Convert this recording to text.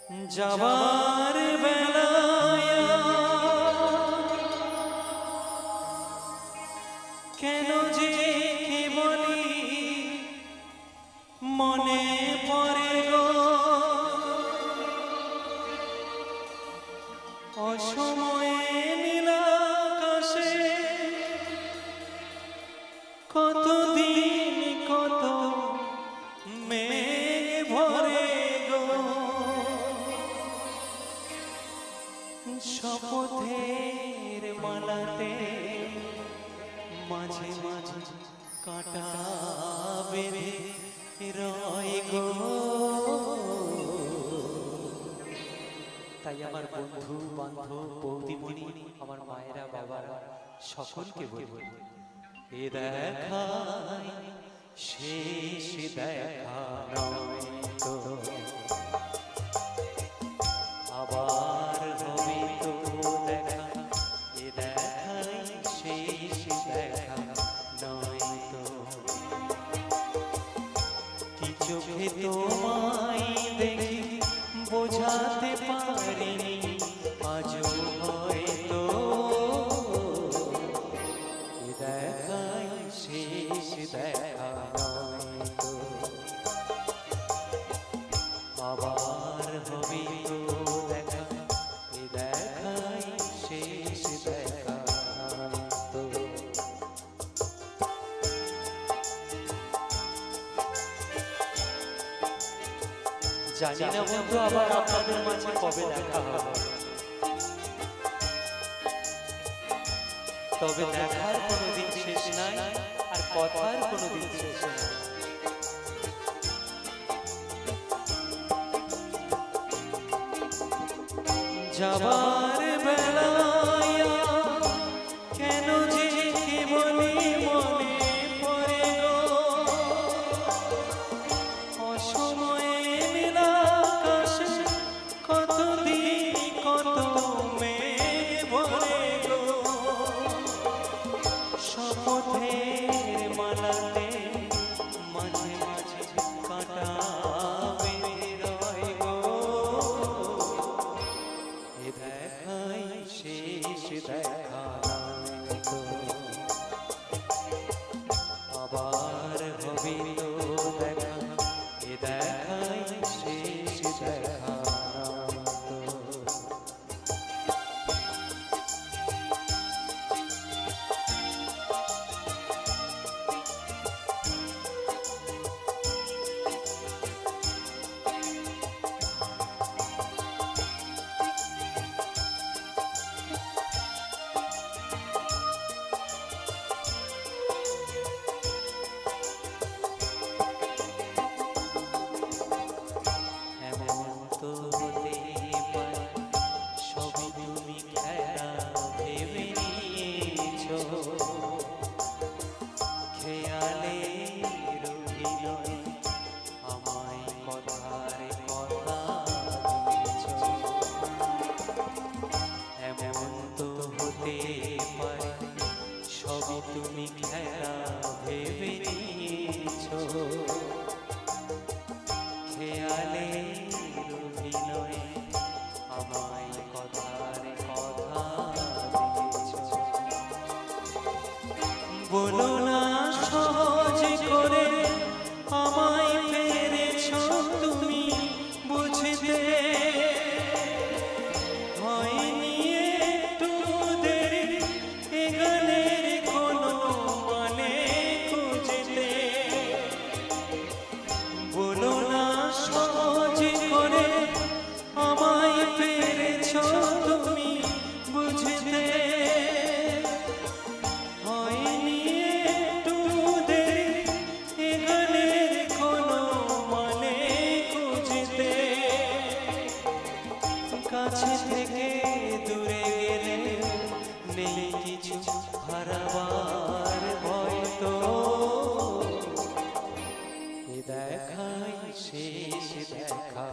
যাবার বেলায় কেন যে কি বলি মনে পড়ে গো অসময়ে নীলাকাশে কতদিন কত মেঘ ভরে গো শপথের মালাতে মাঝে মাঝে কাঁটা বেঁধে রয় গো। তাই আমার বন্ধু বান্ধব বৌদিমণি আমার মায়েরা বাবারা সকলকে বলবো এ দেখায় শেষ দেখা নয় তো আবার হবে তো দেখা এ দেখায় শেষ দেখা নয় তো কি চোখে তোমায় দেখি বোঝাতে পারিনি আজও হয়তো এ দেখায় শেষ দেখা নয় তো আবার হবে তো দেখা এ দেখায় শেষ দেখা নয় তো। জানি না বন্ধু আবার আপনাদের মাঝে কবে দেখা হবে, তবে দেখার কোনোদিন শেষ নাই আর কথার কোনোদিন শেষ নাই। যাবার বেলায় কেন যে কি বলি মনে পড়ে গো অসময়ে নীলাকাশে কতদিন কত মেঘ ভরে গো শপথের মালাতে মাঝে মাঝে কাঁটা বেঁধে রয় গো এ দেখায় শেষ দেখা নয় তো আবার হবে তো দেখা এ দেখায় শেষ দেখা নয় তো। সবই তুমি খেলা ভেবে নিয়েছো খেয়ালে অভিনয়ে আমায় কথার কথা দিয়েছো। বলো না সহজ করে আমায় পেরেছো তুমি বুঝতে হয়নি একটু দেরি এ গানের কোনো মানে খুঁজতে। বলো না সহজ করে আমায় পেরেছো তুমি বুঝতে হয়নি একটু দেরি এ গানের কোনো মানে খুঁজতে। কাছে থেকে দূরে গেলে নেই কিছু হারাবার ভয় তো এ দেখায় শেষ দেখা।